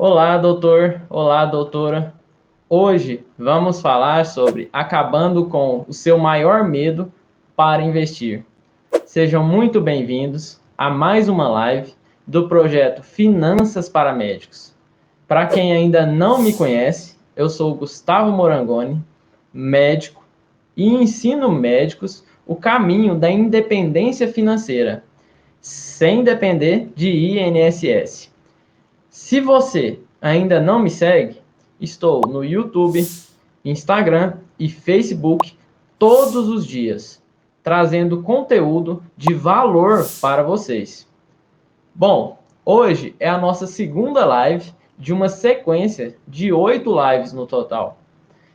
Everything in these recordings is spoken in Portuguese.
Olá, doutor. Olá, doutora. Hoje vamos falar sobre acabando com o seu maior medo para investir. Sejam muito bem-vindos a mais uma live do projeto Finanças para Médicos. Para quem ainda não me conhece, eu sou Gustavo Morangoni, médico, e ensino médicos o caminho da independência financeira, sem depender de INSS. Se você ainda não me segue, estou no YouTube, Instagram e Facebook todos os dias, trazendo conteúdo de valor para vocês. Bom, hoje é a nossa segunda live de uma sequência de 8 lives no total.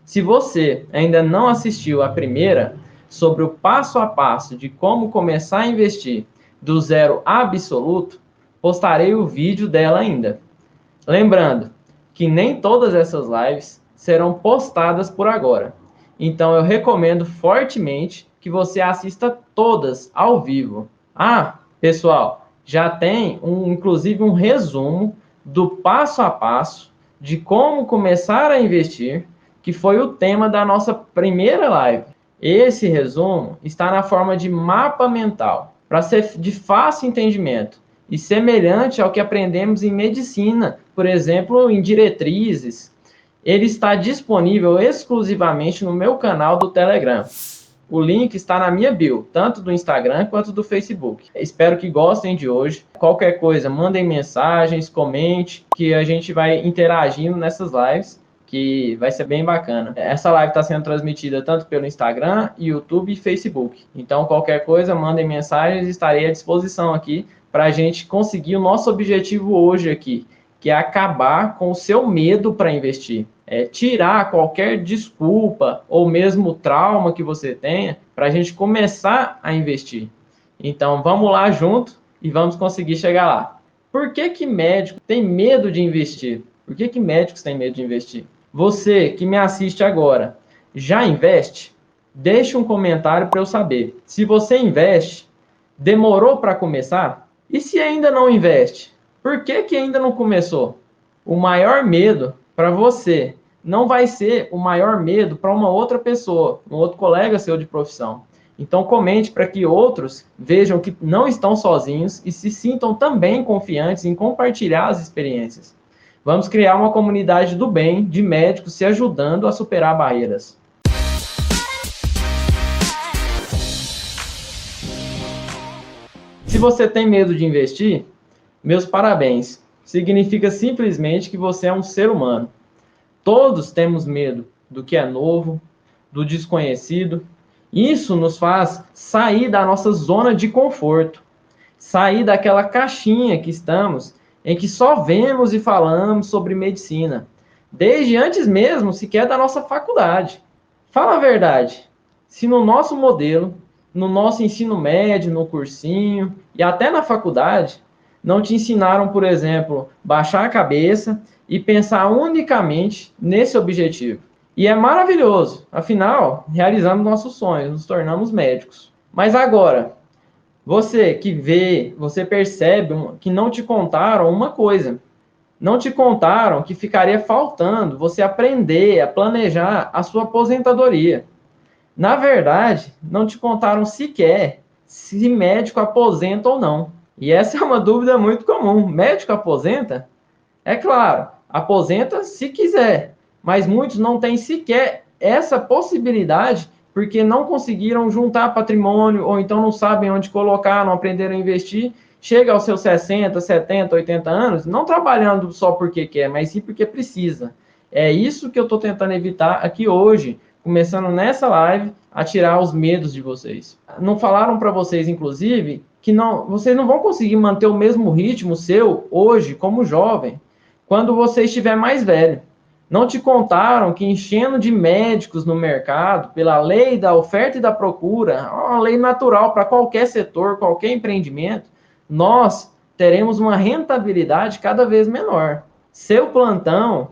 Se você ainda não assistiu a primeira, sobre o passo a passo de como começar a investir do zero absoluto, postarei o vídeo dela ainda. Lembrando que nem todas essas lives serão postadas por agora. Então eu recomendo fortemente que você assista todas ao vivo. Ah, pessoal, já tem inclusive um resumo do passo a passo de como começar a investir, que foi o tema da nossa primeira live. Esse resumo está na forma de mapa mental, para ser de fácil entendimento e semelhante ao que aprendemos em medicina, por exemplo, em diretrizes. Ele está disponível exclusivamente no meu canal do Telegram. O link está na minha bio, tanto do Instagram quanto do Facebook. Espero que gostem de hoje. Qualquer coisa, mandem mensagens, comente, que a gente vai interagindo nessas lives, que vai ser bem bacana. Essa live está sendo transmitida tanto pelo Instagram, YouTube e Facebook. Então, qualquer coisa, mandem mensagens, estarei à disposição aqui para a gente conseguir o nosso objetivo hoje aqui, que é acabar com o seu medo para investir. Tirar qualquer desculpa ou mesmo trauma que você tenha para a gente começar a investir. Então, vamos lá junto e vamos conseguir chegar lá. Por que médico tem medo de investir? Por que médicos têm medo de investir? Você que me assiste agora, já investe? Deixe um comentário para eu saber. Se você investe, demorou para começar? E se ainda não investe? Por que ainda não começou? O maior medo para você não vai ser o maior medo para uma outra pessoa, um outro colega seu de profissão. Então comente para que outros vejam que não estão sozinhos e se sintam também confiantes em compartilhar as experiências. Vamos criar uma comunidade do bem, de médicos se ajudando a superar barreiras. Se você tem medo de investir, meus parabéns. Significa simplesmente que você é um ser humano. Todos temos medo do que é novo, do desconhecido. Isso nos faz sair da nossa zona de conforto, sair daquela caixinha que estamos, em que só vemos e falamos sobre medicina, desde antes mesmo sequer da nossa faculdade. Fala a verdade, se no nosso modelo, no nosso ensino médio, no cursinho e até na faculdade, não te ensinaram, por exemplo, baixar a cabeça e pensar unicamente nesse objetivo. E é maravilhoso, afinal, realizamos nossos sonhos, nos tornamos médicos. Mas agora, você que vê, você percebe que não te contaram uma coisa. Não te contaram que ficaria faltando você aprender a planejar a sua aposentadoria. Na verdade, não te contaram sequer se médico aposenta ou não. E essa é uma dúvida muito comum. Médico aposenta? É claro, aposenta se quiser, mas muitos não têm sequer essa possibilidade porque não conseguiram juntar patrimônio ou então não sabem onde colocar, não aprenderam a investir. Chega aos seus 60, 70, 80 anos, não trabalhando só porque quer, mas sim porque precisa. É isso que eu estou tentando evitar aqui hoje, começando nessa live a tirar os medos de vocês. Não falaram para vocês, inclusive, que vocês não vão conseguir manter o mesmo ritmo seu hoje como jovem, quando você estiver mais velho. Não te contaram que enchendo de médicos no mercado, pela lei da oferta e da procura, uma lei natural para qualquer setor, qualquer empreendimento, nós teremos uma rentabilidade cada vez menor. Seu plantão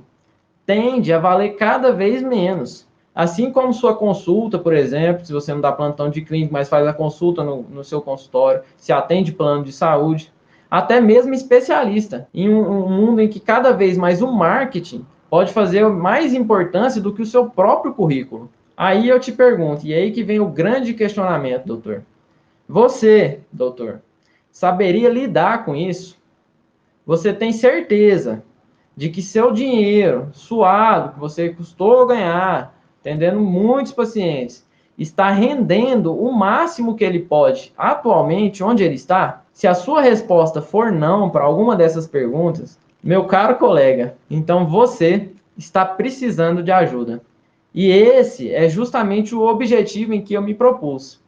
tende a valer cada vez menos. Assim como sua consulta, por exemplo, se você não dá plantão de clínico, mas faz a consulta no seu consultório, se atende plano de saúde, até mesmo especialista, em um mundo em que cada vez mais o marketing pode fazer mais importância do que o seu próprio currículo. Aí eu te pergunto, e aí que vem o grande questionamento, doutor. Você, doutor, saberia lidar com isso? Você tem certeza de que seu dinheiro suado, que você custou ganhar, atendendo muitos pacientes, está rendendo o máximo que ele pode atualmente onde ele está? Se a sua resposta for não para alguma dessas perguntas, meu caro colega, então você está precisando de ajuda. E esse é justamente o objetivo em que eu me propus: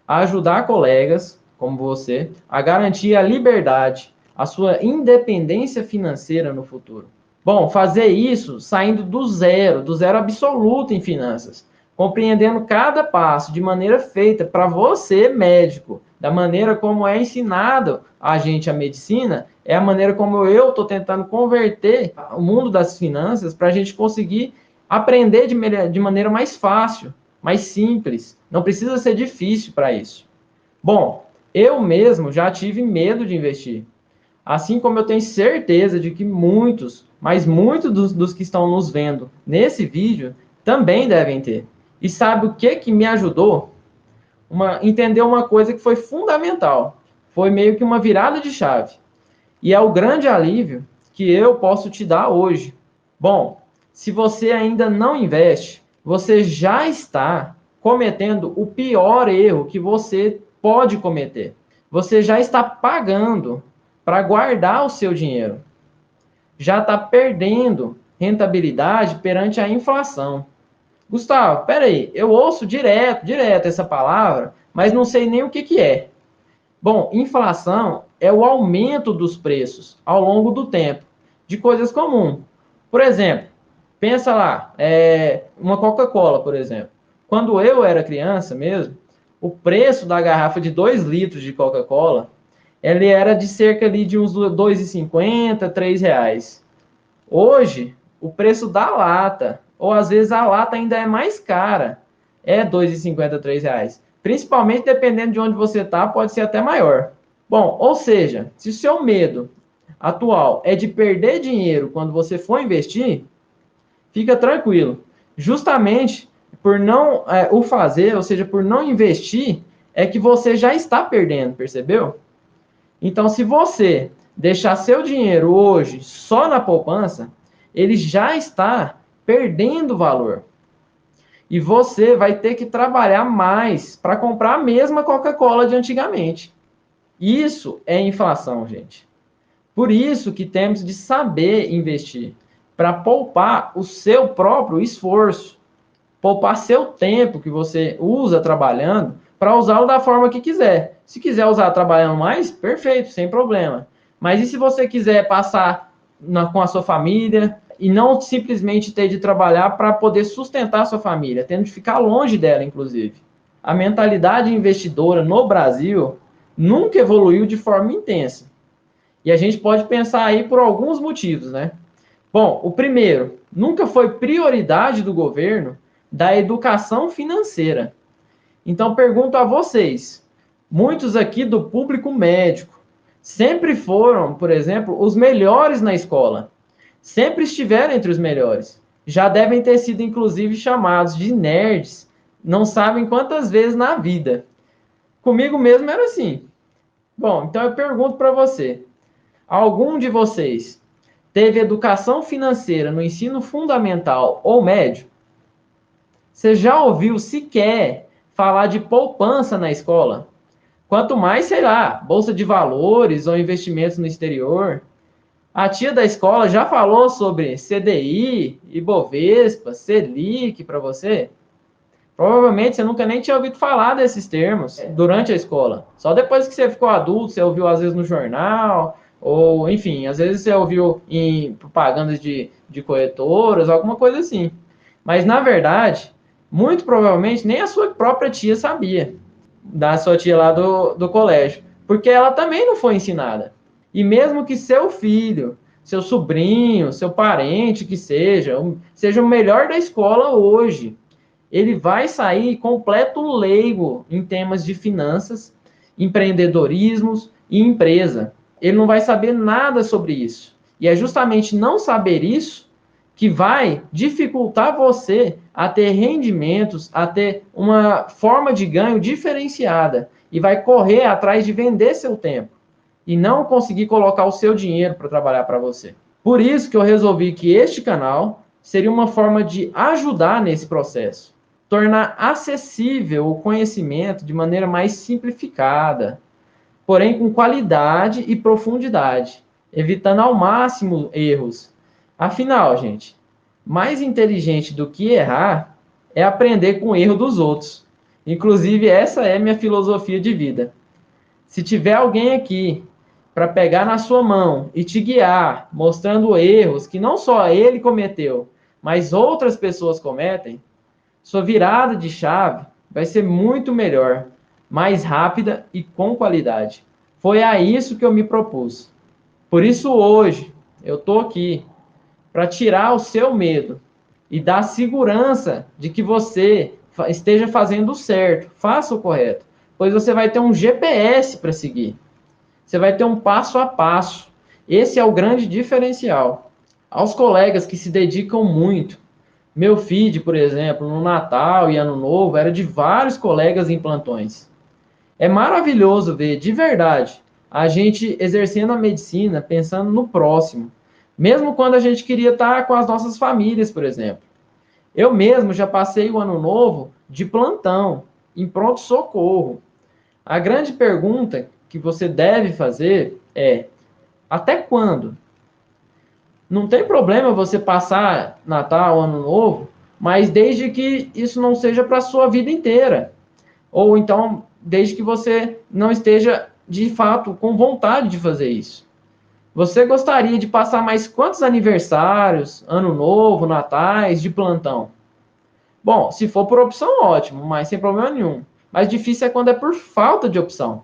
ajudar colegas como você a garantir a liberdade, a sua independência financeira no futuro. Bom, fazer isso saindo do zero absoluto em finanças, compreendendo cada passo de maneira feita para você, médico, da maneira como é ensinado a gente a medicina, é a maneira como eu estou tentando converter o mundo das finanças para a gente conseguir aprender de maneira mais fácil, mais simples. Não precisa ser difícil para isso. Bom, eu mesmo já tive medo de investir. Assim como eu tenho certeza de que muitos, mas muitos dos que estão nos vendo nesse vídeo também devem ter. E sabe o que que me ajudou? Entender uma coisa que foi fundamental. Foi meio que uma virada de chave. E é o grande alívio que eu posso te dar hoje. Bom, se você ainda não investe, você já está cometendo o pior erro que você pode cometer. Você já está pagando para guardar o seu dinheiro. Já está perdendo rentabilidade perante a inflação. Gustavo, peraí, eu ouço direto essa palavra, mas não sei nem o que é. Bom, inflação é o aumento dos preços ao longo do tempo de coisas comuns. Por exemplo, pensa lá, uma Coca-Cola, por exemplo. Quando eu era criança mesmo, o preço da garrafa de 2 litros de Coca-Cola, ele era de cerca ali de uns R$ 2,50, R$ reais. Hoje, o preço da lata, ou às vezes a lata ainda é mais cara, é R$ 2,50, R$ reais. Principalmente dependendo de onde você está, pode ser até maior. Bom, ou seja, se o seu medo atual é de perder dinheiro quando você for investir, fica tranquilo. Justamente por não o fazer, ou seja, por não investir, é que você já está perdendo, percebeu? Então, se você deixar seu dinheiro hoje só na poupança, ele já está perdendo valor. E você vai ter que trabalhar mais para comprar a mesma Coca-Cola de antigamente. Isso é inflação, gente. Por isso que temos de saber investir, para poupar o seu próprio esforço, poupar seu tempo que você usa trabalhando, para usá-lo da forma que quiser. Se quiser usar trabalhando mais, perfeito, sem problema. Mas e se você quiser passar com a sua família e não simplesmente ter de trabalhar para poder sustentar a sua família, tendo de ficar longe dela, inclusive? A mentalidade investidora no Brasil nunca evoluiu de forma intensa. E a gente pode pensar aí por alguns motivos, né? Bom, o primeiro, nunca foi prioridade do governo da educação financeira. Então, pergunto a vocês, muitos aqui do público médico sempre foram, por exemplo, os melhores na escola, sempre estiveram entre os melhores. Já devem ter sido, inclusive, chamados de nerds, não sabem quantas vezes na vida. Comigo mesmo era assim. Bom, então eu pergunto para você, algum de vocês teve educação financeira no ensino fundamental ou médio? Você já ouviu sequer falar de poupança na escola? Quanto mais, sei lá, bolsa de valores ou investimentos no exterior. A tia da escola já falou sobre CDI, Ibovespa, Selic para você? Provavelmente você nunca nem tinha ouvido falar desses termos durante a escola. Só depois que você ficou adulto, você ouviu às vezes no jornal, ou enfim, às vezes você ouviu em propagandas de corretoras, alguma coisa assim. Mas na verdade, muito provavelmente nem a sua própria tia sabia, da sua tia lá do colégio, porque ela também não foi ensinada. E mesmo que seu filho, seu sobrinho, seu parente que seja o melhor da escola hoje, ele vai sair completo leigo em temas de finanças, empreendedorismo e empresa. ele não vai saber nada sobre isso. E é justamente não saber isso que vai dificultar você a ter rendimentos, a ter uma forma de ganho diferenciada e vai correr atrás de vender seu tempo e não conseguir colocar o seu dinheiro para trabalhar para você. Por isso que eu resolvi que este canal seria uma forma de ajudar nesse processo, tornar acessível o conhecimento de maneira mais simplificada, porém com qualidade e profundidade, evitando ao máximo erros. Afinal, gente, mais inteligente do que errar é aprender com o erro dos outros. Inclusive, essa é minha filosofia de vida. Se tiver alguém aqui para pegar na sua mão e te guiar, mostrando erros que não só ele cometeu, mas outras pessoas cometem, sua virada de chave vai ser muito melhor, mais rápida e com qualidade. Foi a isso que eu me propus. Por isso hoje eu estou aqui para tirar o seu medo e dar segurança de que você esteja fazendo o certo, faça o correto, pois você vai ter um GPS para seguir. Você vai ter um passo a passo. Esse é o grande diferencial. Aos colegas que se dedicam muito, meu feed, por exemplo, no Natal e Ano Novo, era de vários colegas em plantões. É maravilhoso ver, de verdade, a gente exercendo a medicina, pensando no próximo. Mesmo quando a gente queria estar com as nossas famílias, por exemplo. Eu mesmo já passei o Ano Novo de plantão, em pronto-socorro. A grande pergunta que você deve fazer é: até quando? Não tem problema você passar Natal, Ano Novo, mas desde que isso não seja para a sua vida inteira. Ou então, desde que você não esteja, de fato, com vontade de fazer isso. Você gostaria de passar mais quantos aniversários, Ano Novo, Natais, de plantão? Bom, se for por opção, ótimo, mas sem problema nenhum. Mas difícil é quando é por falta de opção.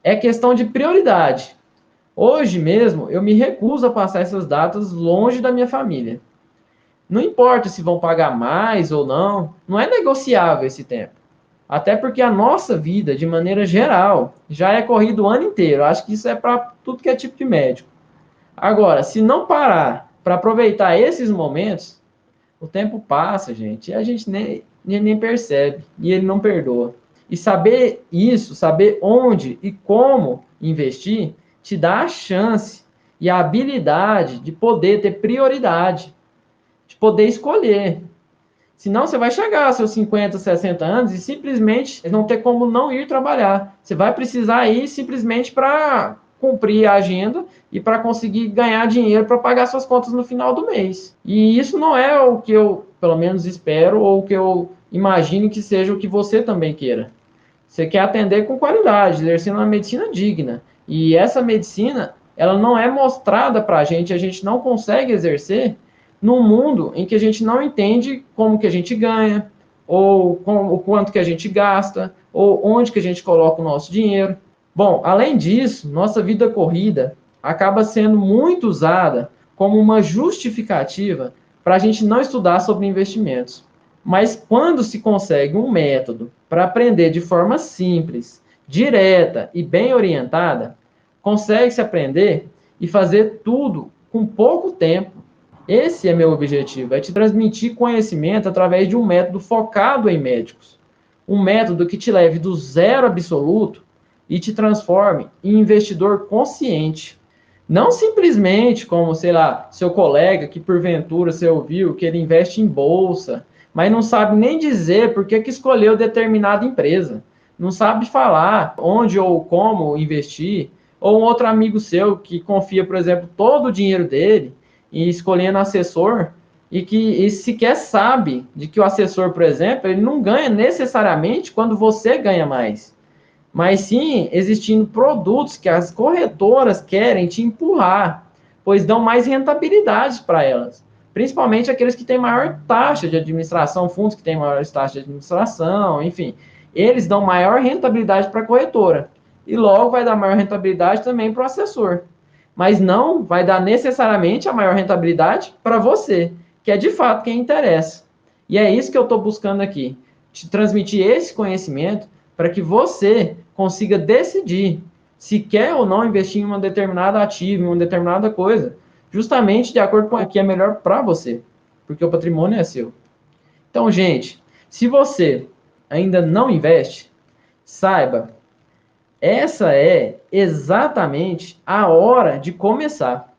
É questão de prioridade. Hoje mesmo, eu me recuso a passar essas datas longe da minha família. Não importa se vão pagar mais ou não, não é negociável esse tempo. Até porque a nossa vida, de maneira geral, já é corrida o ano inteiro. Acho que isso é para tudo que é tipo de médico. Agora, se não parar para aproveitar esses momentos, o tempo passa, gente, e a gente nem percebe, e ele não perdoa. E saber isso, saber onde e como investir, te dá a chance e a habilidade de poder ter prioridade, de poder escolher. Senão você vai chegar aos seus 50, 60 anos e simplesmente não ter como não ir trabalhar. Você vai precisar ir simplesmente para cumprir a agenda e para conseguir ganhar dinheiro para pagar suas contas no final do mês. E isso não é o que eu, pelo menos, espero ou o que eu imagino que seja o que você também queira. Você quer atender com qualidade, exercendo uma medicina digna. E essa medicina, ela não é mostrada para a gente não consegue exercer num mundo em que a gente não entende como que a gente ganha, ou o quanto que a gente gasta, ou onde que a gente coloca o nosso dinheiro. Bom, além disso, nossa vida corrida acaba sendo muito usada como uma justificativa para a gente não estudar sobre investimentos. Mas quando se consegue um método para aprender de forma simples, direta e bem orientada, consegue-se aprender e fazer tudo com pouco tempo. Esse é meu objetivo, é te transmitir conhecimento através de um método focado em médicos. Um método que te leve do zero absoluto e te transforme em investidor consciente. Não simplesmente como, sei lá, seu colega que porventura você ouviu que ele investe em bolsa, mas não sabe nem dizer por que escolheu determinada empresa. Não sabe falar onde ou como investir. Ou um outro amigo seu que confia, por exemplo, todo o dinheiro dele em escolhendo assessor e que sequer sabe de que o assessor, por exemplo, ele não ganha necessariamente quando você ganha mais. Mas sim existindo produtos que as corretoras querem te empurrar, pois dão mais rentabilidade para elas. Principalmente aqueles que têm maior taxa de administração, fundos que têm maior taxa de administração, enfim. Eles dão maior rentabilidade para a corretora. E logo vai dar maior rentabilidade também para o assessor. Mas não vai dar necessariamente a maior rentabilidade para você, que é de fato quem interessa. E é isso que eu estou buscando aqui. Te transmitir esse conhecimento para que você consiga decidir se quer ou não investir em uma determinada ativa, em uma determinada coisa, justamente de acordo com o que é melhor para você, porque o patrimônio é seu. Então, gente, se você ainda não investe, saiba, essa é exatamente a hora de começar.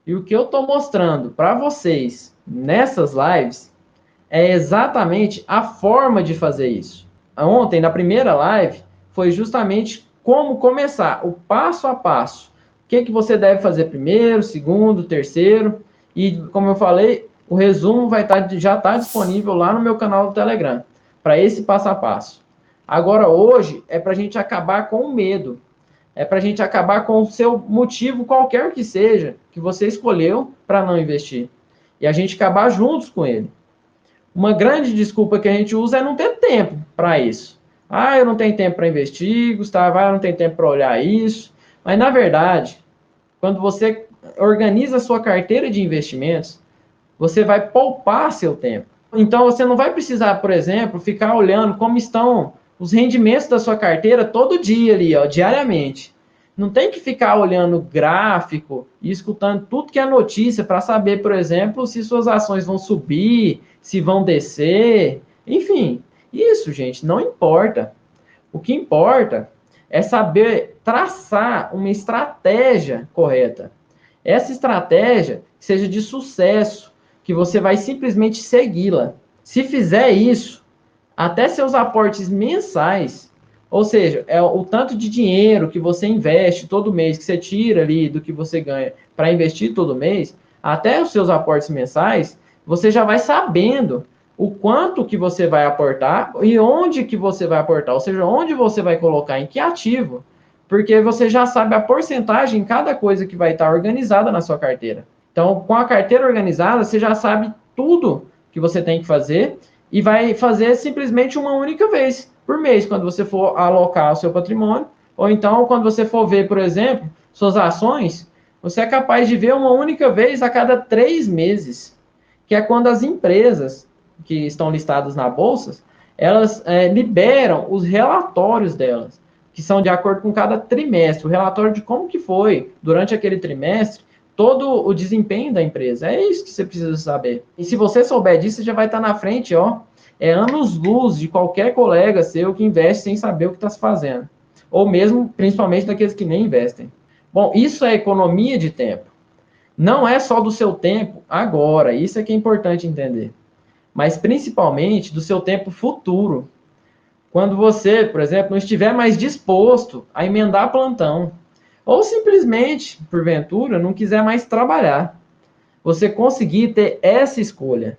E o que eu estou mostrando para vocês nessas lives é exatamente a forma de fazer isso. Ontem, na primeira live, foi justamente como começar, o passo a passo. O que você deve fazer primeiro, segundo, terceiro. E, como eu falei, o resumo já está disponível lá no meu canal do Telegram, para esse passo a passo. Agora, hoje, é para a gente acabar com o medo. É para a gente acabar com o seu motivo, qualquer que seja, que você escolheu para não investir. E a gente acabar juntos com ele. Uma grande desculpa que a gente usa é não ter tempo para isso. Ah, eu não tenho tempo para investir, Gustavo, eu não tenho tempo para olhar isso. Mas, na verdade, quando você organiza a sua carteira de investimentos, você vai poupar seu tempo. Então, você não vai precisar, por exemplo, ficar olhando como estão os rendimentos da sua carteira todo dia ali, ó, diariamente. Não tem que ficar olhando gráfico e escutando tudo que é notícia para saber, por exemplo, se suas ações vão subir, se vão descer. Enfim, isso, gente, não importa. O que importa é saber traçar uma estratégia correta. Essa estratégia que seja de sucesso, que você vai simplesmente segui-la. Se fizer isso, até seus aportes mensais, ou seja, é o tanto de dinheiro que você investe todo mês, que você tira ali do que você ganha para investir todo mês, até os seus aportes mensais, você já vai sabendo o quanto que você vai aportar e onde que você vai aportar, ou seja, onde você vai colocar, em que ativo, porque você já sabe a porcentagem em cada coisa que vai estar organizada na sua carteira. Então, com a carteira organizada, você já sabe tudo que você tem que fazer e vai fazer simplesmente uma única vez por mês, quando você for alocar o seu patrimônio, ou então quando você for ver, por exemplo, suas ações, você é capaz de ver uma única vez a cada 3 meses, que é quando as empresas que estão listadas na bolsa, elas liberam os relatórios delas, que são de acordo com cada trimestre, o relatório de como que foi durante aquele trimestre, todo o desempenho da empresa. É isso que você precisa saber. E se você souber disso, você já vai estar na frente, ó, anos-luz de qualquer colega seu que investe sem saber o que está se fazendo. Ou mesmo, principalmente, daqueles que nem investem. Bom, isso é economia de tempo. Não é só do seu tempo agora, isso é que é importante entender. Mas principalmente do seu tempo futuro. Quando você, por exemplo, não estiver mais disposto a emendar plantão, ou simplesmente, porventura, não quiser mais trabalhar, você conseguir ter essa escolha.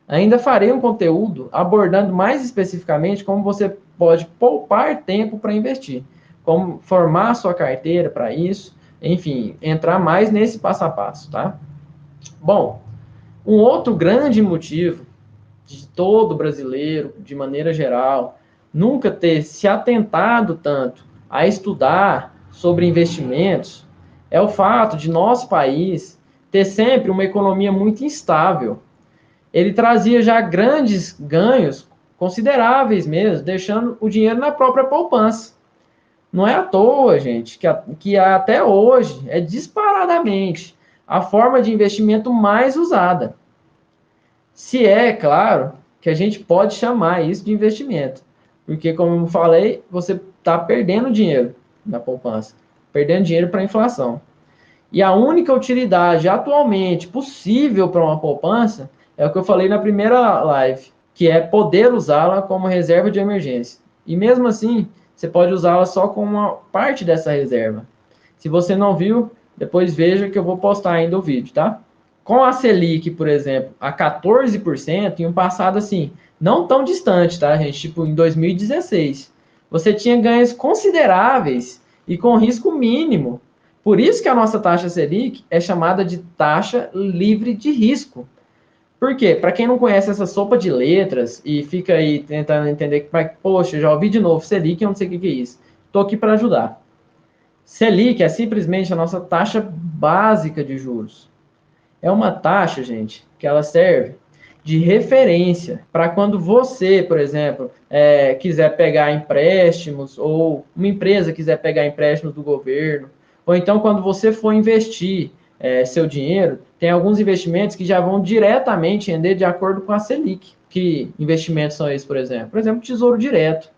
Ainda farei um conteúdo abordando mais especificamente como você pode poupar tempo para investir, como formar sua carteira para isso, enfim, entrar mais nesse passo a passo, tá? Bom, um outro grande motivo de todo brasileiro, de maneira geral, nunca ter se atentado tanto a estudar sobre investimentos é o fato de nosso país ter sempre uma economia muito instável. Ele trazia já grandes ganhos, consideráveis mesmo, deixando o dinheiro na própria poupança. Não é à toa, gente, que até hoje é disparadamente a forma de investimento mais usada. Se é, claro, que a gente pode chamar isso de investimento. Porque, como eu falei, você está perdendo dinheiro na poupança, perdendo dinheiro para a inflação. E a única utilidade atualmente possível para uma poupança é o que eu falei na primeira live, que é poder usá-la como reserva de emergência. E mesmo assim, você pode usá-la só como uma parte dessa reserva. Se você não viu, depois veja que eu vou postar ainda o vídeo, tá? Com a Selic, por exemplo, a 14%, em um passado assim, não tão distante, tá, gente? Tipo, em 2016, você tinha ganhos consideráveis e com risco mínimo. Por isso que a nossa taxa Selic é chamada de taxa livre de risco. Por quê? Para quem não conhece essa sopa de letras e fica aí tentando entender que, poxa, já ouvi de novo Selic, eu não sei o que é isso. Estou aqui para ajudar. Selic é simplesmente a nossa taxa básica de juros. É uma taxa, gente, que ela serve de referência para quando você, por exemplo, quiser pegar empréstimos, ou uma empresa quiser pegar empréstimos do governo, ou então quando você for investir seu dinheiro, tem alguns investimentos que já vão diretamente render de acordo com a Selic. Que investimentos são esses, por exemplo? Por exemplo, Tesouro Direto.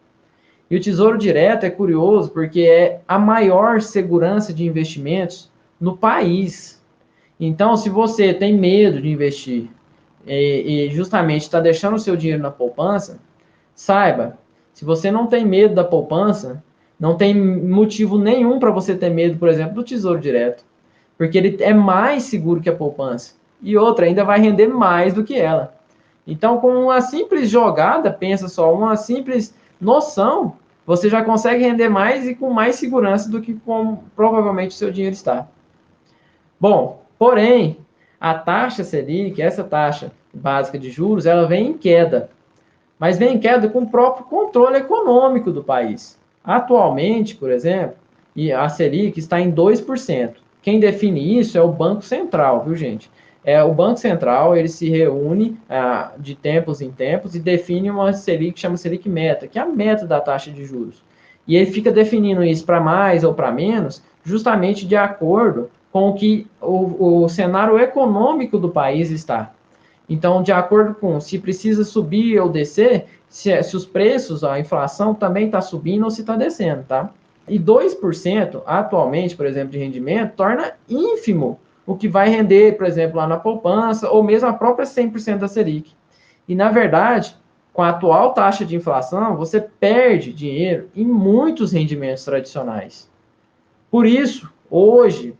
E o Tesouro Direto é curioso porque é a maior segurança de investimentos no país. Então, se você tem medo de investir e justamente está deixando o seu dinheiro na poupança, saiba, se você não tem medo da poupança, não tem motivo nenhum para você ter medo, por exemplo, do Tesouro Direto, porque ele é mais seguro que a poupança. E outra, ainda vai render mais do que ela. Então, com uma simples jogada, pensa só, uma simples noção, você já consegue render mais e com mais segurança do que com provavelmente o seu dinheiro está. Bom, porém, a taxa Selic, essa taxa básica de juros, ela vem em queda, mas vem em queda com o próprio controle econômico do país. Atualmente, por exemplo, a Selic está em 2%. Quem define isso é o Banco Central, viu, gente? O Banco Central, ele se reúne de tempos em tempos e define uma Selic que chama Selic Meta, que é a meta da taxa de juros. E ele fica definindo isso para mais ou para menos, justamente de acordo com o que o cenário econômico do país está. Então, de acordo com se precisa subir ou descer, se os preços, a inflação também está subindo ou se está descendo, tá? E 2% atualmente, por exemplo, de rendimento, torna ínfimo o que vai render, por exemplo, lá na poupança, ou mesmo a própria 100% da Selic. E, na verdade, com a atual taxa de inflação, você perde dinheiro em muitos rendimentos tradicionais. Por isso, hoje,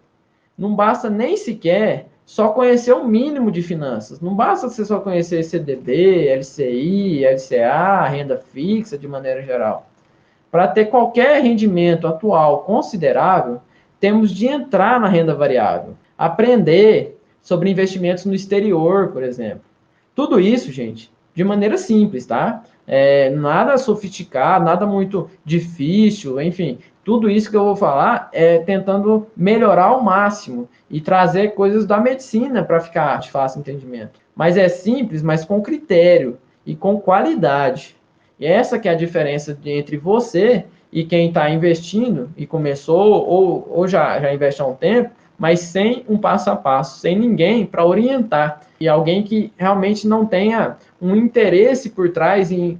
não basta nem sequer só conhecer o mínimo de finanças. Não basta você só conhecer CDB, LCI, LCA, renda fixa de maneira geral. Para ter qualquer rendimento atual considerável, temos de entrar na renda variável, aprender sobre investimentos no exterior, por exemplo. Tudo isso, gente, de maneira simples, tá? Nada sofisticado, nada muito difícil, enfim, tudo isso que eu vou falar é tentando melhorar ao máximo e trazer coisas da medicina para ficar de fácil entendimento. Mas é simples, mas com critério e com qualidade. E essa que é a diferença entre você e quem está investindo e começou ou já investe há um tempo, mas sem um passo a passo, sem ninguém para orientar. E alguém que realmente não tenha um interesse por trás em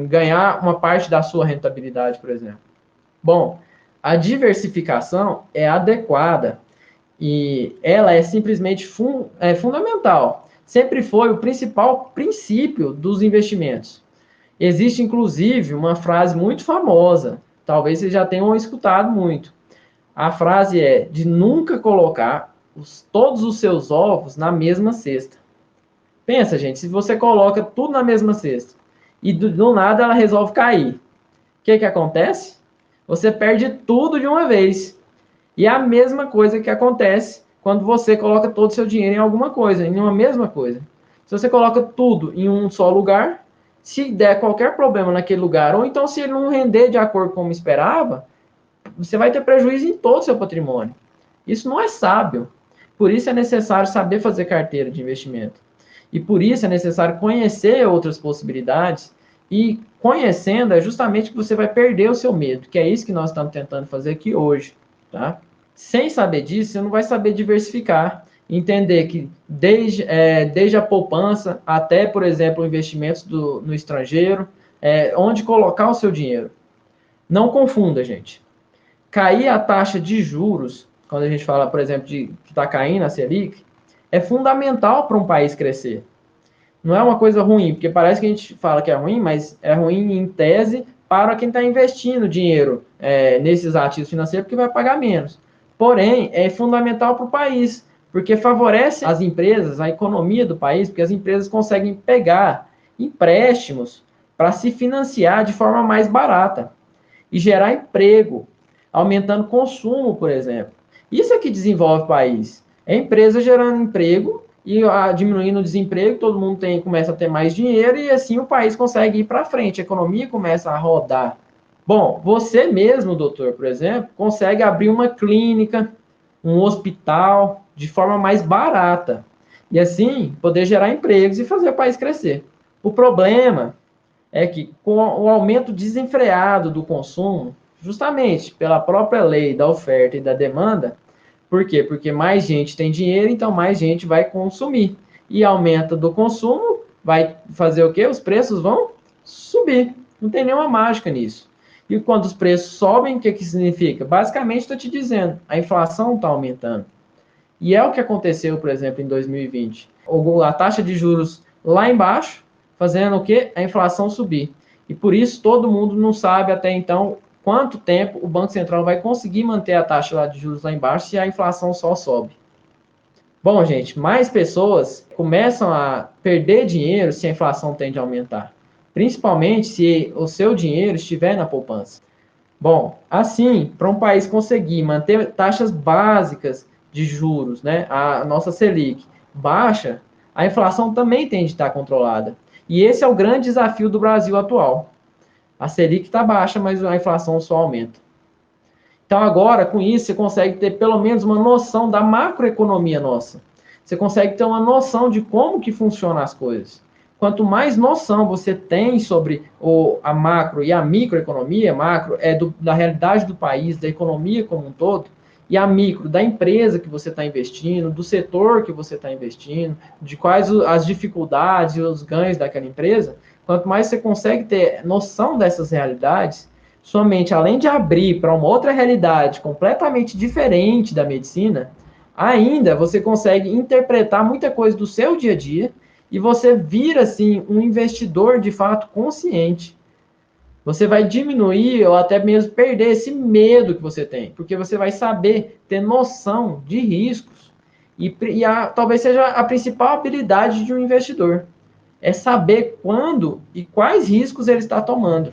ganhar uma parte da sua rentabilidade, por exemplo. Bom, a diversificação é adequada e ela é simplesmente fundamental. Sempre foi o principal princípio dos investimentos. Existe, inclusive, uma frase muito famosa, talvez vocês já tenham escutado muito. A frase é de nunca colocar todos os seus ovos na mesma cesta. Pensa, gente, se você coloca tudo na mesma cesta e do nada ela resolve cair, o que acontece? Você perde tudo de uma vez. E é a mesma coisa que acontece quando você coloca todo o seu dinheiro em alguma coisa, em uma mesma coisa. Se você coloca tudo em um só lugar, se der qualquer problema naquele lugar, ou então se ele não render de acordo com como esperava, você vai ter prejuízo em todo o seu patrimônio. Isso não é sábio. Por isso é necessário saber fazer carteira de investimento. E por isso é necessário conhecer outras possibilidades. E conhecendo é justamente que você vai perder o seu medo, que é isso que nós estamos tentando fazer aqui hoje. Tá? Sem saber disso, você não vai saber diversificar. Entender que desde a poupança até, por exemplo, investimentos no estrangeiro, onde colocar o seu dinheiro. Não confunda, gente. Cair a taxa de juros, quando a gente fala, por exemplo, de que está caindo a Selic, é fundamental para um país crescer. Não é uma coisa ruim, porque parece que a gente fala que é ruim, mas é ruim em tese para quem está investindo dinheiro nesses ativos financeiros, porque vai pagar menos. Porém, é fundamental para o país, porque favorece as empresas, a economia do país, porque as empresas conseguem pegar empréstimos para se financiar de forma mais barata e gerar emprego, aumentando consumo, por exemplo. Isso é que desenvolve o país. É a empresa gerando emprego e diminuindo o desemprego, todo mundo começa a ter mais dinheiro e assim o país consegue ir para frente, a economia começa a rodar. Bom, você mesmo, doutor, por exemplo, consegue abrir uma clínica, um hospital de forma mais barata. e assim poder gerar empregos e fazer o país crescer. O problema é que com o aumento desenfreado do consumo, justamente pela própria lei da oferta e da demanda, por quê? Porque mais gente tem dinheiro, então mais gente vai consumir. E aumenta do consumo, vai fazer o quê? Os preços vão subir. Não tem nenhuma mágica nisso. E quando os preços sobem, o que, que significa? Basicamente, estou te dizendo, a inflação está aumentando. E é o que aconteceu, por exemplo, em 2020. A taxa de juros lá embaixo, fazendo o quê? A inflação subir. E por isso todo mundo não sabe até então quanto tempo o Banco Central vai conseguir manter a taxa lá de juros lá embaixo se a inflação só sobe. Bom, gente, mais pessoas começam a perder dinheiro se a inflação tende a aumentar, principalmente se o seu dinheiro estiver na poupança. Bom, assim, para um país conseguir manter taxas básicas de juros, né, a nossa Selic baixa, a inflação também tem de estar controlada. E esse é o grande desafio do Brasil atual. A Selic está baixa, mas a inflação só aumenta. Então, agora, com isso, você consegue ter pelo menos uma noção da macroeconomia nossa. Você consegue ter uma noção de como que funcionam as coisas. Quanto mais noção você tem sobre a macro e a microeconomia, macro é da realidade do país, da economia como um todo, e a micro, da empresa que você está investindo, do setor que você está investindo, de quais as dificuldades e os ganhos daquela empresa, quanto mais você consegue ter noção dessas realidades, sua mente, além de abrir para uma outra realidade completamente diferente da medicina, ainda você consegue interpretar muita coisa do seu dia a dia e você vira, assim, um investidor de fato consciente. Você vai diminuir ou até mesmo perder esse medo que você tem, porque você vai saber ter noção de riscos. Talvez seja a principal habilidade de um investidor. É saber quando e quais riscos ele está tomando.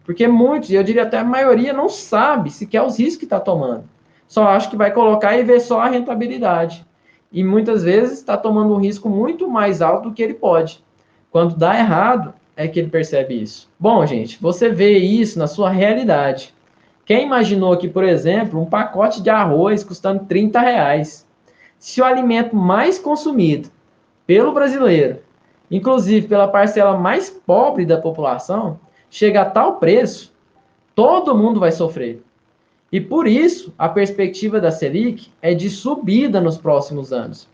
Porque muitos, eu diria até a maioria, não sabe sequer os riscos que está tomando. Só acha que vai colocar e ver só a rentabilidade. E muitas vezes está tomando um risco muito mais alto do que ele pode. Quando dá errado, é que ele percebe isso. Bom, gente, você vê isso na sua realidade. Quem imaginou aqui, por exemplo, um pacote de arroz custando R$ 30? Se o alimento mais consumido pelo brasileiro, inclusive pela parcela mais pobre da população, chega a tal preço, todo mundo vai sofrer. E por isso, a perspectiva da Selic é de subida nos próximos anos.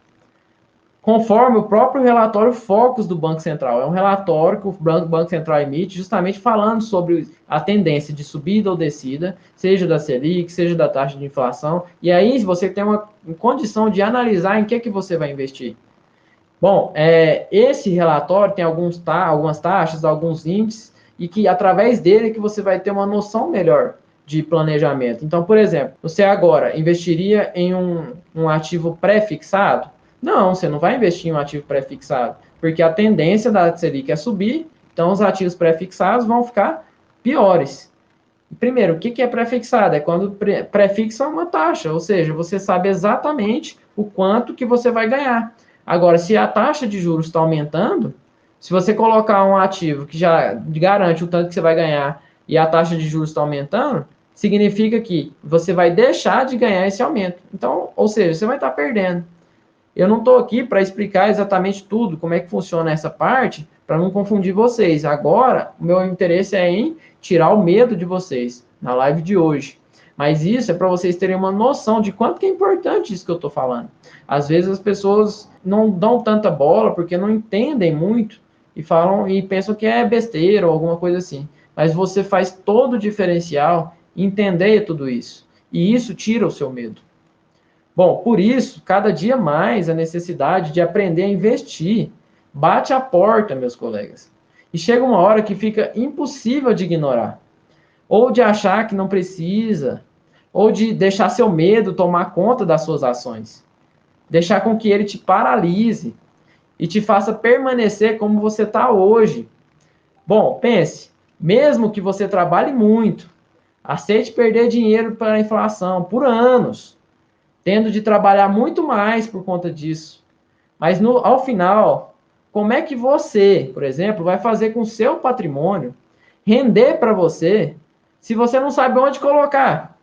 Conforme o próprio relatório Focus do Banco Central. É um relatório que o Banco Central emite justamente falando sobre a tendência de subida ou descida, seja da Selic, seja da taxa de inflação. E aí você tem uma condição de analisar em que você vai investir. Bom, esse relatório tem algumas taxas, alguns índices, e que através dele que você vai ter uma noção melhor de planejamento. Então, por exemplo, você agora investiria em um ativo pré-fixado? Não, você não vai investir em um ativo pré-fixado, porque a tendência da Selic é subir, então os ativos pré-fixados vão ficar piores. Primeiro, o que é pré-fixado? É quando pré-fixa uma taxa, ou seja, você sabe exatamente o quanto que você vai ganhar. Agora, se a taxa de juros está aumentando, se você colocar um ativo que já garante o tanto que você vai ganhar e a taxa de juros está aumentando, significa que você vai deixar de ganhar esse aumento. Então, ou seja, você vai estar perdendo. Eu não estou aqui para explicar exatamente tudo, como é que funciona essa parte, para não confundir vocês. Agora, o meu interesse é em tirar o medo de vocês na live de hoje. Mas isso é para vocês terem uma noção de quanto que é importante isso que eu estou falando. Às vezes as pessoas não dão tanta bola porque não entendem muito e falam e pensam que é besteira ou alguma coisa assim. Mas você faz todo o diferencial entender tudo isso. E isso tira o seu medo. Bom, por isso, cada dia mais a necessidade de aprender a investir bate à porta, meus colegas. E chega uma hora que fica impossível de ignorar, ou de achar que não precisa, ou de deixar seu medo tomar conta das suas ações. Deixar com que ele te paralise e te faça permanecer como você está hoje. Bom, pense, mesmo que você trabalhe muito, aceite perder dinheiro para a inflação por anos, tendo de trabalhar muito mais por conta disso. Mas ao final, como é que você, por exemplo, vai fazer com o seu patrimônio render para você se você não sabe onde colocar?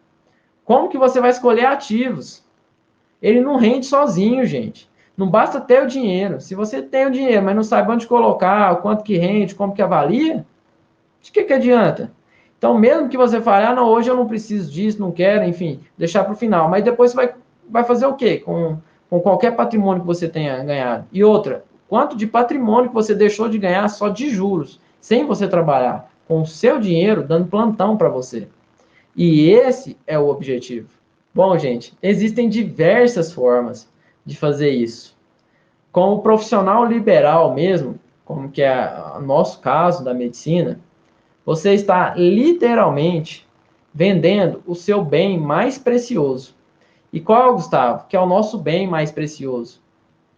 Como que você vai escolher ativos? Ele não rende sozinho, gente. Não basta ter o dinheiro. Se você tem o dinheiro, mas não sabe onde colocar, o quanto que rende, como que avalia, de que adianta? Então, mesmo que você fale, não, hoje eu não preciso disso, não quero, enfim, deixar para o final. Mas depois você vai fazer o quê com qualquer patrimônio que você tenha ganhado? E outra, quanto de patrimônio que você deixou de ganhar só de juros, sem você trabalhar, com o seu dinheiro dando plantão para você? E esse é o objetivo. Bom, gente, existem diversas formas de fazer isso. Como profissional liberal mesmo, como que é o nosso caso da medicina, você está literalmente vendendo o seu bem mais precioso. E qual é, Gustavo? Que é o nosso bem mais precioso?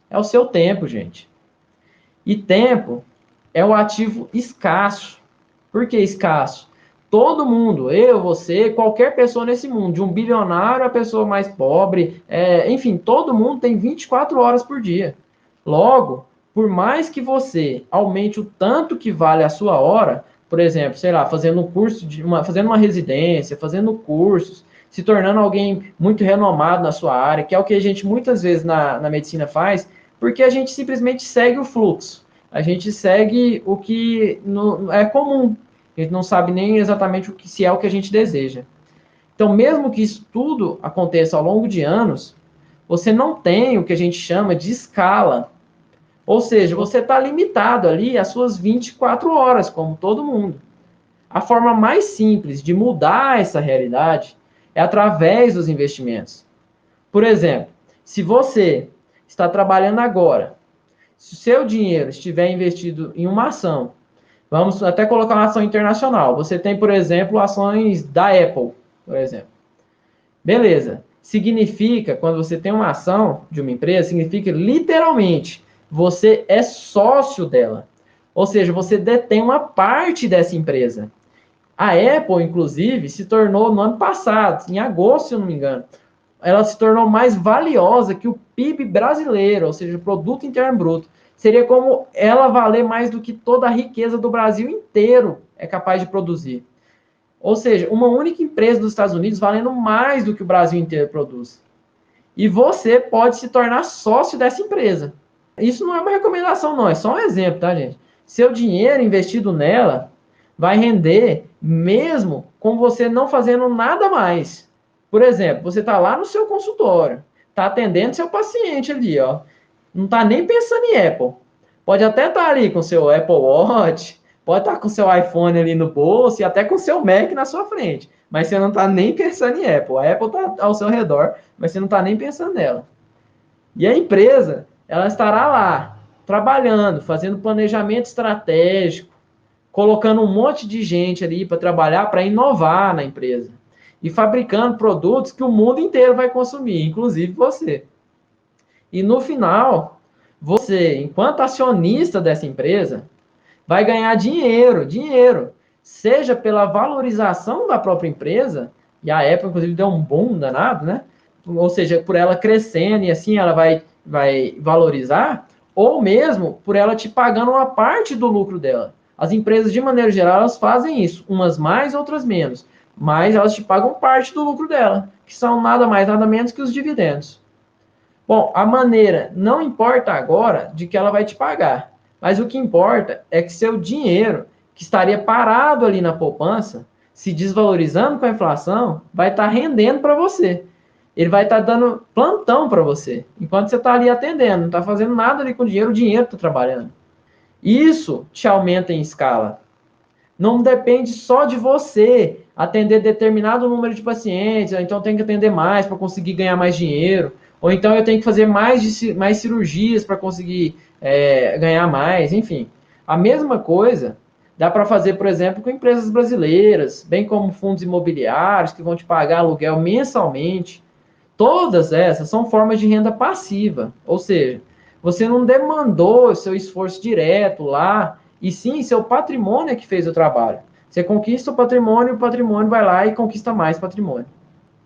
É o seu tempo, gente. E tempo é um ativo escasso. Por que escasso? Todo mundo, eu, você, qualquer pessoa nesse mundo, de um bilionário à pessoa mais pobre, enfim, todo mundo tem 24 horas por dia. Logo, por mais que você aumente o tanto que vale a sua hora, por exemplo, sei lá, fazendo um curso, fazendo uma residência, fazendo cursos, se tornando alguém muito renomado na sua área, que é o que a gente muitas vezes na medicina faz, porque a gente simplesmente segue o fluxo. A gente segue o que é comum. A gente não sabe nem exatamente se é o que a gente deseja. Então, mesmo que isso tudo aconteça ao longo de anos, você não tem o que a gente chama de escala. Ou seja, você está limitado ali às suas 24 horas, como todo mundo. A forma mais simples de mudar essa realidade é através dos investimentos. Por exemplo, se você está trabalhando agora, se o seu dinheiro estiver investido em uma ação, vamos até colocar uma ação internacional. Você tem, por exemplo, ações da Apple, por exemplo. Beleza. Significa, quando você tem uma ação de uma empresa, significa literalmente você é sócio dela. Ou seja, você detém uma parte dessa empresa. A Apple, inclusive, se tornou no ano passado, em agosto, se eu não me engano, ela se tornou mais valiosa que o PIB brasileiro, ou seja, o Produto Interno Bruto. Seria como ela valer mais do que toda a riqueza do Brasil inteiro é capaz de produzir. Ou seja, uma única empresa dos Estados Unidos valendo mais do que o Brasil inteiro produz. E você pode se tornar sócio dessa empresa. Isso não é uma recomendação, não, é só um exemplo, tá, gente? Seu dinheiro investido nela vai render mesmo com você não fazendo nada mais. Por exemplo, você está lá no seu consultório, está atendendo seu paciente ali, ó. Não está nem pensando em Apple. Pode até estar ali com seu Apple Watch, pode estar com seu iPhone ali no bolso e até com seu Mac na sua frente. Mas você não está nem pensando em Apple. A Apple está ao seu redor, mas você não está nem pensando nela. E a empresa, ela estará lá, trabalhando, fazendo planejamento estratégico, colocando um monte de gente ali para trabalhar, para inovar na empresa. E fabricando produtos que o mundo inteiro vai consumir, inclusive você. E no final, você, enquanto acionista dessa empresa, vai ganhar dinheiro, seja pela valorização da própria empresa, e a Apple, inclusive, deu um boom danado, né? Ou seja, por ela crescendo e assim ela vai valorizar, ou mesmo por ela te pagando uma parte do lucro dela. As empresas, de maneira geral, elas fazem isso, umas mais, outras menos, mas elas te pagam parte do lucro dela, que são nada mais, nada menos que os dividendos. Bom, a maneira não importa agora de que ela vai te pagar, mas o que importa é que seu dinheiro, que estaria parado ali na poupança, se desvalorizando com a inflação, vai estar rendendo para você. Ele vai estar dando plantão para você, enquanto você está ali atendendo, não está fazendo nada ali com o dinheiro está trabalhando. Isso te aumenta em escala. Não depende só de você atender determinado número de pacientes, então tem que atender mais para conseguir ganhar mais dinheiro, ou então eu tenho que fazer mais cirurgias para conseguir ganhar mais, enfim. A mesma coisa dá para fazer, por exemplo, com empresas brasileiras, bem como fundos imobiliários que vão te pagar aluguel mensalmente. Todas essas são formas de renda passiva, ou seja, você não demandou seu esforço direto lá, e sim seu patrimônio é que fez o trabalho. Você conquista o patrimônio vai lá e conquista mais patrimônio.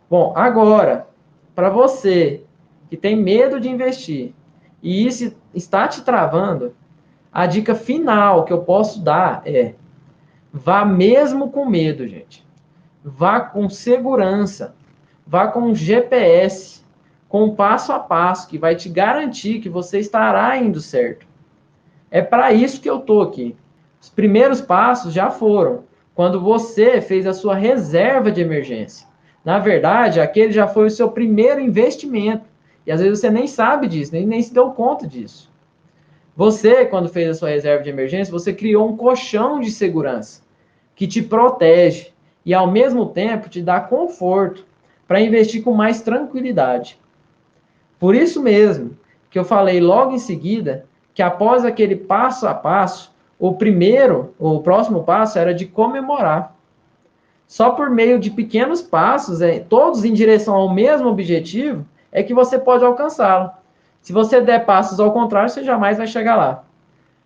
Bom, agora, para você que tem medo de investir e isso está te travando, a dica final que eu posso dar é: vá mesmo com medo, gente. Vá com segurança. Vá com GPS. com um passo a passo que vai te garantir que você estará indo certo. É para isso que eu estou aqui. Os primeiros passos já foram quando você fez a sua reserva de emergência. Na verdade, aquele já foi o seu primeiro investimento. E às vezes você nem sabe disso, nem se deu conta disso. Você, quando fez a sua reserva de emergência, você criou um colchão de segurança que te protege e, ao mesmo tempo, te dá conforto para investir com mais tranquilidade. Por isso mesmo que eu falei logo em seguida que após aquele passo a passo, o próximo passo era de comemorar. Só por meio de pequenos passos, todos em direção ao mesmo objetivo, é que você pode alcançá-lo. Se você der passos ao contrário, você jamais vai chegar lá.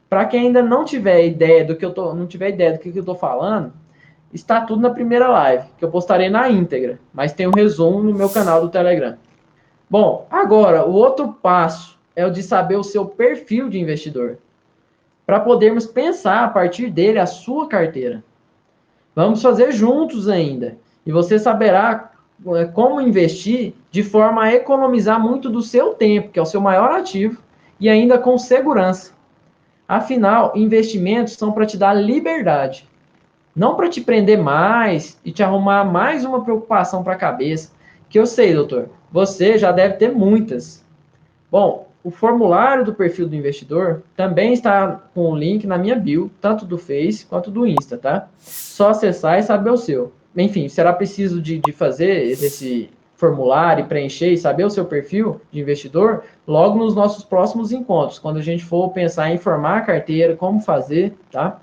Para quem ainda não tiver ideia do que eu estou falando, está tudo na primeira live, que eu postarei na íntegra, mas tem um resumo no meu canal do Telegram. Bom, agora, o outro passo é o de saber o seu perfil de investidor, para podermos pensar a partir dele a sua carteira. Vamos fazer juntos ainda, e você saberá como investir de forma a economizar muito do seu tempo, que é o seu maior ativo, e ainda com segurança. Afinal, investimentos são para te dar liberdade, não para te prender mais e te arrumar mais uma preocupação para a cabeça, que eu sei, doutor, você já deve ter muitas. Bom, o formulário do perfil do investidor também está com o link na minha bio, tanto do Face quanto do Insta, tá? Só acessar e saber o seu. Enfim, será preciso de fazer esse formulário e preencher e saber o seu perfil de investidor logo nos nossos próximos encontros, quando a gente for pensar em formar a carteira, como fazer, tá?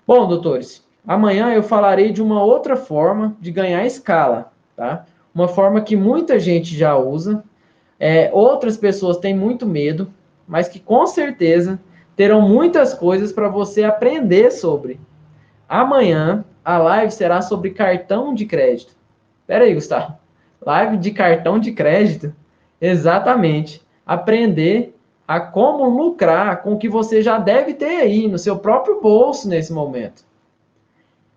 Bom, doutores, amanhã eu falarei de uma outra forma de ganhar escala, tá? Uma forma que muita gente já usa, outras pessoas têm muito medo, mas que com certeza terão muitas coisas para você aprender sobre. Amanhã a live será sobre cartão de crédito. Espera aí, Gustavo. Live de cartão de crédito? Exatamente. Aprender a como lucrar com o que você já deve ter aí no seu próprio bolso nesse momento.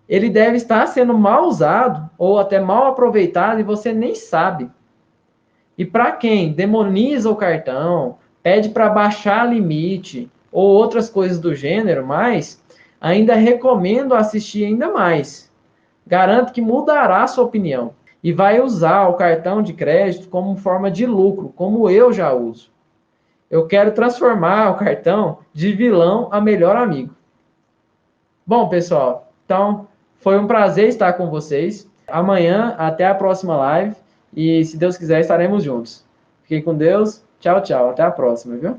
Ele deve estar sendo mal usado ou até mal aproveitado e você nem sabe. E para quem demoniza o cartão, pede para baixar limite ou outras coisas do gênero, mas ainda recomendo assistir ainda mais. Garanto que mudará a sua opinião e vai usar o cartão de crédito como forma de lucro, como eu já uso. Eu quero transformar o cartão de vilão a melhor amigo. Bom, pessoal, então foi um prazer estar com vocês. Amanhã, até a próxima live. E se Deus quiser, estaremos juntos. Fiquem com Deus. Tchau, tchau. Até a próxima, viu?